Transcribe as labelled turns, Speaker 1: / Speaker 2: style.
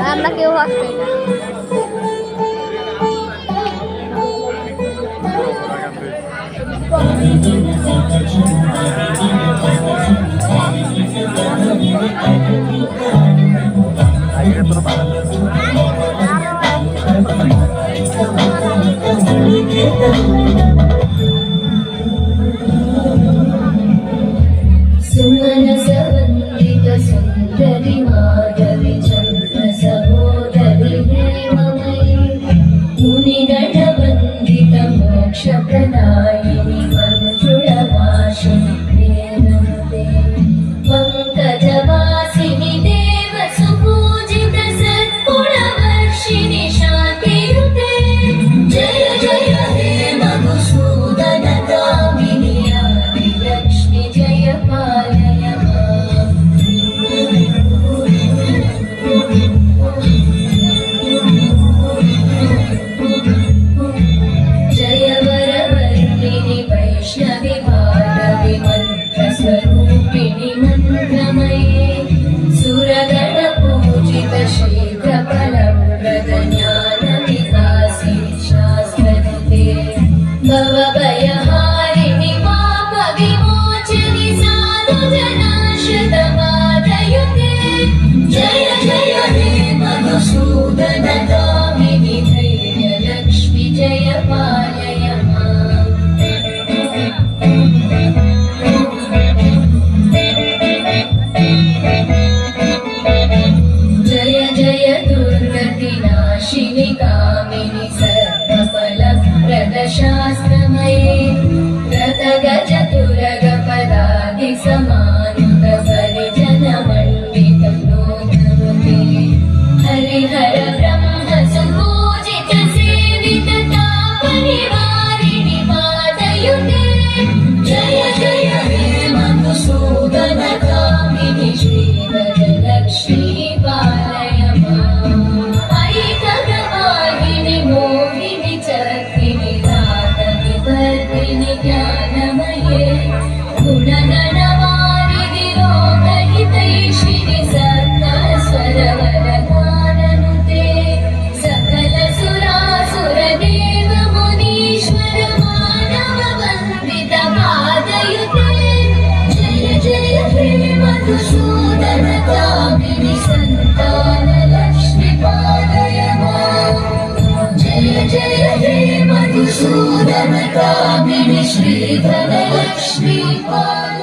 Speaker 1: রান্না কেউ আসছে না।
Speaker 2: सुमन सवंदित सुंदरी माधवी चंद्र सहोदरी हेममयी मुनिगण वंदित मोक्ष प्रदायिनी मंजुळवासिनी प्रेमनुते पंकजवासिनी देव सुपूजित सत्गुणवर्षिणि शान्तियुते जय जय हे मधुसूदन कामिनी आदिलक्ष्मी जय पालय माम् जय वरवर्णिनि वैष्णवि भागवि मन्त्रस्वरूपिणि मन्त्रमये सुरगण पूजित शीघ्रफलप्रद ज्ञानविकासिनि शास्त्रनुते भवभयहारिणि पापविमोचनि साधुजनाश्रितपादयुते जय जय हे मधुसूदन कामिनि धैर्यलक्ष्मि जय पालय माम् जय जय दुर्गतिनाशिनि कामिनि सर्वफलप्रद शास्त्रमये रथगजतुरगपदादि समानुत परिजनमण्डितं लोकनुते हरिहर ब्रह्म सुपूजित सेवित तापनिवारिणि पादयुते जय जय हे मधुसूदन कामिनि श्रीवरलक्ष्मी पालय माम् ऐकगवाहिनि मोहिनि चक्रिणि धातनि वर्धिनि ज्ञानमये गुणगणवारिधि लोकहितैषिणि सत्तस्वरवरगाननुते सकल सुरासुरदेव मुनीश्वर मानव वन्दित पादयुते जय जय हे मधुसूदन कामिनि सन्तान लक्ष्मी पालय माम् जय जय हे मधुसूदन कामिनि श्रीधर लक्ष्मी पालय